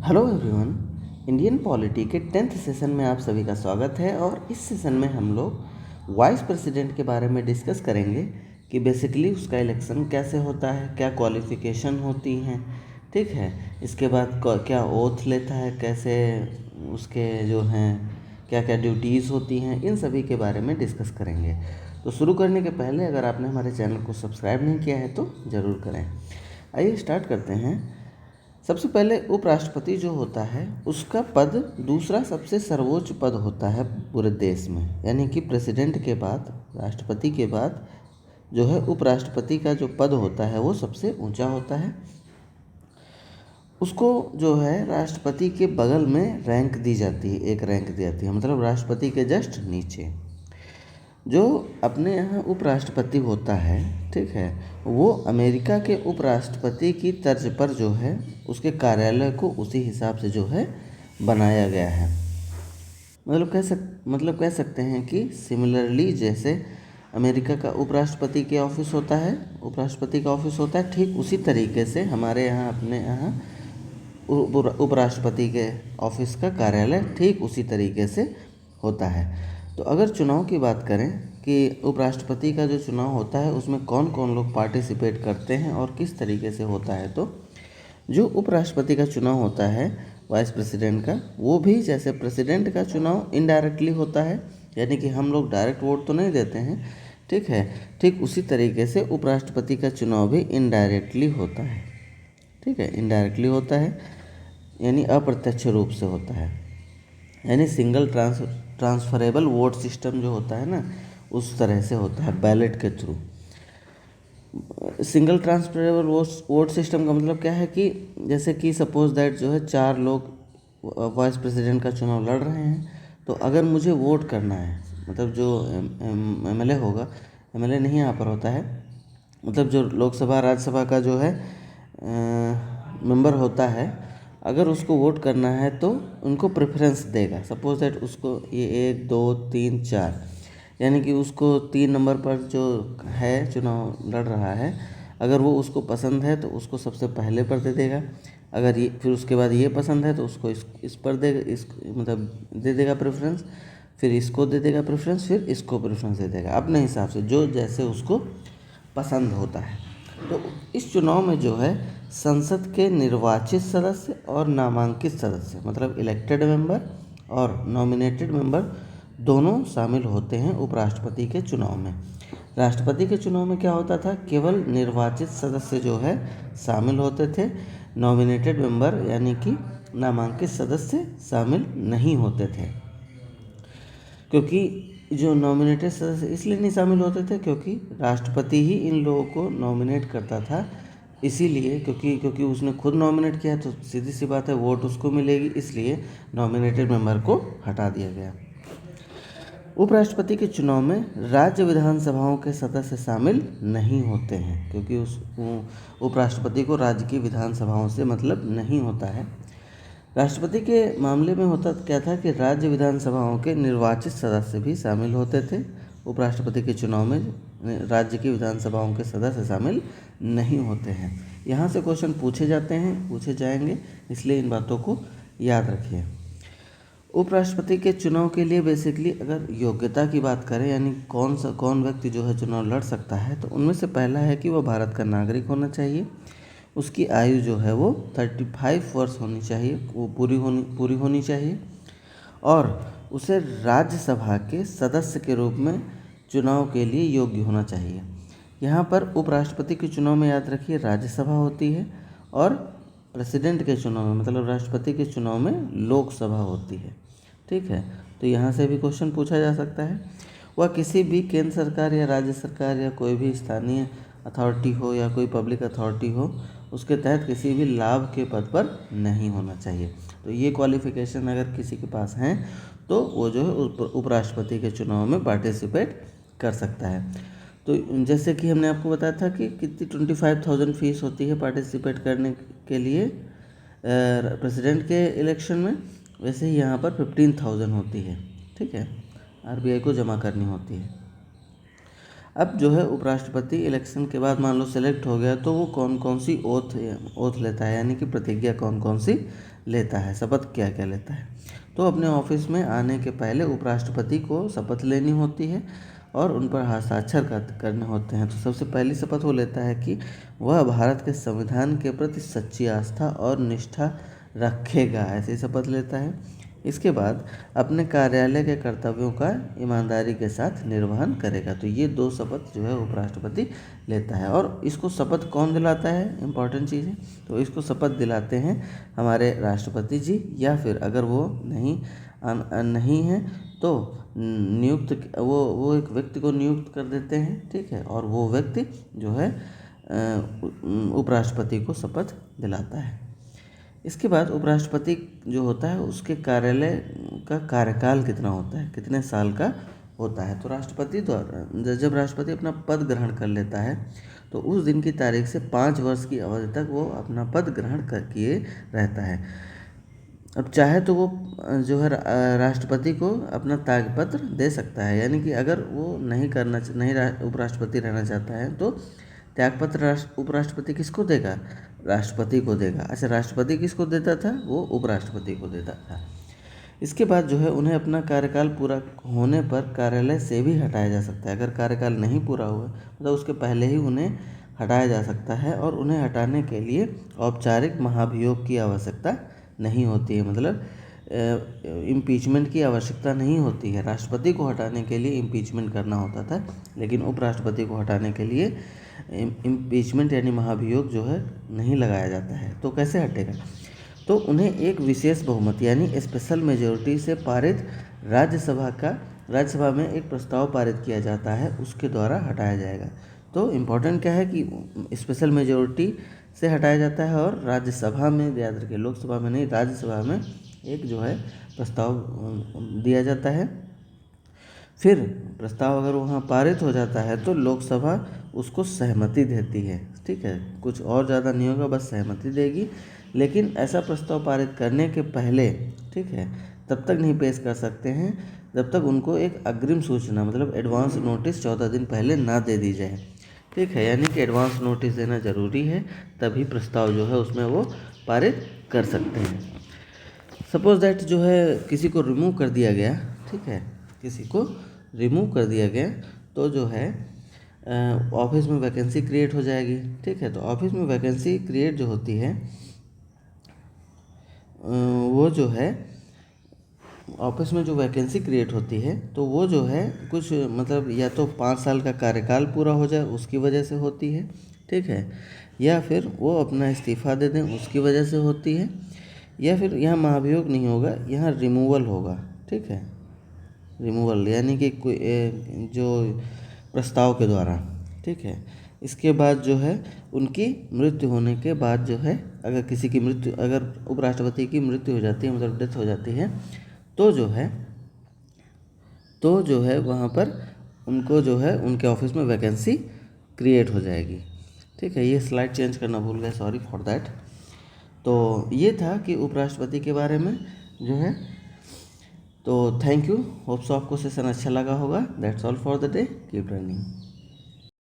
Hello everyone. Indian polity के 10th session में आप सभी का स्वागत है। और इस सेशन में हम लोग वाइस प्रेसिडेंट के बारे में डिस्कस करेंगे कि बेसिकली उसका इलेक्शन कैसे होता है, क्या क्वालिफ़िकेशन होती हैं, ठीक है। इसके बाद क्या ओथ लेता है, कैसे उसके जो हैं क्या क्या ड्यूटीज़ होती हैं, इन सभी के बारे में डिस्कस करेंगे। तो शुरू करने के पहले अगर आपने हमारे चैनल को सब्सक्राइब नहीं किया है तो ज़रूर करें। आइए स्टार्ट करते हैं। सबसे पहले उपराष्ट्रपति जो होता है उसका पद दूसरा सबसे सर्वोच्च पद होता है पूरे देश में, यानी कि प्रेसिडेंट के बाद, राष्ट्रपति के बाद जो है उपराष्ट्रपति का जो पद होता है वो सबसे ऊंचा होता है। उसको जो है राष्ट्रपति के बगल में रैंक दी जाती है, एक रैंक दी जाती है, मतलब राष्ट्रपति के जस्ट नीचे जो अपने यहाँ उपराष्ट्रपति होता है, ठीक है, वो अमेरिका के उपराष्ट्रपति की तर्ज पर जो है उसके कार्यालय को उसी हिसाब से जो है बनाया गया है। मतलब कह सकते हैं कि सिमिलरली जैसे अमेरिका का उपराष्ट्रपति के ऑफिस होता है, उपराष्ट्रपति का ऑफिस होता है, ठीक उसी तरीके से हमारे यहाँ अपने यहाँ उपराष्ट्रपति के ऑफिस का कार्यालय ठीक उसी तरीके से होता है। तो अगर चुनाव की बात करें कि उपराष्ट्रपति का जो चुनाव होता है उसमें कौन कौन लोग पार्टिसिपेट करते हैं और किस तरीके से होता है, तो जो उपराष्ट्रपति का चुनाव होता है वाइस प्रेसिडेंट का, वो भी जैसे प्रेसिडेंट का चुनाव इनडायरेक्टली होता है, यानी कि हम लोग डायरेक्ट वोट तो नहीं देते हैं, ठीक है, ठीक उसी तरीके से उपराष्ट्रपति का चुनाव भी इनडायरेक्टली होता है, ठीक है, इनडायरेक्टली होता है, यानी अप्रत्यक्ष रूप से होता है, यानी सिंगल ट्रांसफरेबल वोट सिस्टम जो होता है ना, उस तरह से होता है, बैलेट के through. Single transferable vote system का मतलब क्या है कि जैसे कि सपोज दैट जो है 4 लोग वाइस प्रेसिडेंट का चुनाव लड़ रहे हैं, तो अगर मुझे वोट करना है, मतलब जो एमएलए होगा, एमएलए नहीं यहाँ पर होता है, मतलब जो लोकसभा राज्यसभा का जो है मेंबर होता है, अगर उसको वोट करना है तो उनको प्रेफरेंस देगा। सपोज दैट उसको ये 1 2 3 4, यानी कि उसको 3 नंबर पर जो है चुनाव लड़ रहा है, अगर वो उसको पसंद है तो उसको सबसे पहले पर दे देगा। अगर ये फिर उसके बाद ये पसंद है तो उसको इस पर दे, इस मतलब दे देगा प्रेफरेंस, फिर इसको दे देगा प्रेफरेंस, फिर इसको प्रेफरेंस दे देगा अपने हिसाब से, जो जैसे उसको पसंद होता है। तो इस चुनाव में जो है संसद के निर्वाचित सदस्य और नामांकित सदस्य, मतलब इलेक्टेड मेंबर और नॉमिनेटेड मेंबर दोनों शामिल होते हैं उपराष्ट्रपति के चुनाव में। राष्ट्रपति के चुनाव में क्या होता था, केवल निर्वाचित सदस्य जो है शामिल होते थे, नॉमिनेटेड मेंबर यानी कि नामांकित सदस्य शामिल नहीं होते थे। क्योंकि जो नॉमिनेटेड सदस्य इसलिए नहीं शामिल होते थे क्योंकि राष्ट्रपति ही इन लोगों को नॉमिनेट करता था, इसीलिए क्योंकि उसने खुद नॉमिनेट किया तो सीधी सी बात है वोट उसको मिलेगी, इसलिए नॉमिनेटेड मेंबर को हटा दिया गया। उपराष्ट्रपति के चुनाव में राज्य विधानसभाओं के सदस्य शामिल नहीं होते हैं, क्योंकि उस उपराष्ट्रपति को राज्य की विधानसभाओं से मतलब नहीं होता है। राष्ट्रपति के मामले में होता क्या था कि राज्य विधानसभाओं के निर्वाचित सदस्य भी शामिल होते थे। उपराष्ट्रपति के चुनाव में राज्य की विधानसभाओं के सदस्य शामिल नहीं होते हैं। यहाँ से क्वेश्चन पूछे जाते हैं, पूछे जाएंगे, इसलिए इन बातों को याद रखिए। उपराष्ट्रपति के चुनाव के लिए बेसिकली अगर योग्यता की बात करें, यानी कौन व्यक्ति जो है चुनाव लड़ सकता है, तो उनमें से पहला है कि वह भारत का नागरिक होना चाहिए, उसकी आयु जो है वो 35 वर्ष होनी चाहिए, वो पूरी होनी चाहिए, और उसे राज्यसभा के सदस्य के रूप में चुनाव के लिए योग्य होना चाहिए। यहाँ पर उपराष्ट्रपति के चुनाव में याद रखिए राज्यसभा होती है, और प्रेसिडेंट के चुनाव में मतलब राष्ट्रपति के चुनाव में लोकसभा होती है, ठीक है। तो यहाँ से भी क्वेश्चन पूछा जा सकता है। वह किसी भी केंद्र सरकार या राज्य सरकार या कोई भी स्थानीय अथॉरिटी हो या कोई पब्लिक अथॉरिटी हो, उसके तहत किसी भी लाभ के पद पर नहीं होना चाहिए। तो ये क्वालिफिकेशन अगर किसी के पास हैं तो वो जो है उपराष्ट्रपति के चुनाव में पार्टिसिपेट कर सकता है। तो जैसे कि हमने आपको बताया था कि कितनी 25,000 फीस होती है पार्टिसिपेट करने के लिए प्रेसिडेंट के इलेक्शन में, वैसे ही यहाँ पर 15,000 होती है, ठीक है, आरबीआई को जमा करनी होती है। अब जो है उपराष्ट्रपति इलेक्शन के बाद मान लो सेलेक्ट हो गया तो वो कौन कौन सी ओथ लेता है, यानी कि प्रतिज्ञा कौन कौन सी लेता है, शपथ क्या क्या लेता है। तो अपने ऑफिस में आने के पहले उपराष्ट्रपति को शपथ लेनी होती है और उन पर हस्ताक्षर करने होते हैं। तो सबसे पहली शपथ वो लेता है कि वह भारत के संविधान के प्रति सच्ची आस्था और निष्ठा रखेगा, ऐसी शपथ लेता है। इसके बाद अपने कार्यालय के कर्तव्यों का ईमानदारी के साथ निर्वहन करेगा। तो ये 2 शपथ जो है उपराष्ट्रपति लेता है। और इसको शपथ कौन दिलाता है, इम्पॉर्टेंट चीज़ है। तो इसको शपथ दिलाते हैं हमारे राष्ट्रपति जी, या फिर अगर वो नहीं है तो नियुक्त वो एक व्यक्ति को नियुक्त कर देते हैं, ठीक है। और वो व्यक्ति जो है उपराष्ट्रपति को शपथ दिलाता है। इसके बाद उपराष्ट्रपति जो होता है उसके कार्यालय का कार्यकाल कितना होता है, कितने साल का होता है। तो राष्ट्रपति द्वारा जब राष्ट्रपति अपना पद ग्रहण कर लेता है तो उस दिन की तारीख से 5 वर्ष की अवधि तक वो अपना पद ग्रहण किए रहता है। अब चाहे तो वो जो है राष्ट्रपति को अपना त्यागपत्र दे सकता है, यानी कि अगर वो नहीं उपराष्ट्रपति रहना चाहता है तो त्यागपत्र उपराष्ट्रपति किसको देगा, राष्ट्रपति को देगा। अच्छा, राष्ट्रपति किसको देता था, वो उपराष्ट्रपति को देता था। इसके बाद जो है उन्हें अपना कार्यकाल पूरा होने पर कार्यालय से भी हटाया जा सकता है। अगर कार्यकाल नहीं पूरा हुआ मतलब उसके पहले ही उन्हें हटाया जा सकता है, और उन्हें हटाने के लिए औपचारिक महाभियोग की आवश्यकता नहीं होती है, मतलब इम्पीचमेंट की आवश्यकता नहीं होती है। राष्ट्रपति को हटाने के लिए इम्पीचमेंट करना होता था, लेकिन उपराष्ट्रपति को हटाने के लिए इम्पीचमेंट यानी महाभियोग जो है नहीं लगाया जाता है। तो कैसे हटेगा, तो उन्हें एक विशेष बहुमत यानी स्पेशल मेजोरिटी से पारित राज्यसभा में एक प्रस्ताव पारित किया जाता है, उसके द्वारा हटाया जाएगा। तो इम्पोर्टेंट क्या है कि स्पेशल मेजोरिटी से हटाया जाता है, और राज्यसभा में, याद रखिए लोकसभा में नहीं, राज्यसभा में एक जो है प्रस्ताव दिया जाता है। फिर प्रस्ताव अगर वहाँ पारित हो जाता है तो लोकसभा उसको सहमति देती है, ठीक है। कुछ और ज़्यादा नहीं होगा, बस सहमति देगी। लेकिन ऐसा प्रस्ताव पारित करने के पहले, ठीक है, तब तक नहीं पेश कर सकते हैं जब तक उनको एक अग्रिम सूचना मतलब एडवांस नोटिस 14 दिन पहले ना दे दी जाए, ठीक है। यानी कि एडवांस नोटिस देना ज़रूरी है, तभी प्रस्ताव जो है उसमें वो पारित कर सकते हैं। सपोज दैट जो है किसी को रिमूव कर दिया गया, ठीक है, किसी को रिमूव कर दिया गया तो जो है ऑफिस में वैकेंसी क्रिएट हो जाएगी, ठीक है। तो ऑफिस में वैकेंसी क्रिएट जो होती है वो जो है ऑफिस में जो वैकेंसी क्रिएट होती है तो वो जो है कुछ मतलब या तो 5 साल का कार्यकाल पूरा हो जाए उसकी वजह से होती है, ठीक है, या फिर वो अपना इस्तीफ़ा दे दें उसकी वजह से होती है, या फिर यहाँ महाभियोग नहीं होगा, यहाँ रिमूवल होगा, ठीक है। रिमूवल यानी कि कोई जो प्रस्ताव के द्वारा, ठीक है। इसके बाद जो है उनकी मृत्यु होने के बाद जो है अगर किसी की मृत्यु, अगर उपराष्ट्रपति की मृत्यु हो जाती है मतलब डेथ हो जाती है तो जो है वहाँ पर उनको जो है उनके ऑफिस में वैकेंसी क्रिएट हो जाएगी, ठीक है। ये स्लाइड चेंज करना भूल गए, सॉरी फॉर दैट। तो ये था कि उपराष्ट्रपति के बारे में जो है। तो थैंक यू, होप सो आपको सेशन अच्छा लगा होगा। That's all for the day, keep running.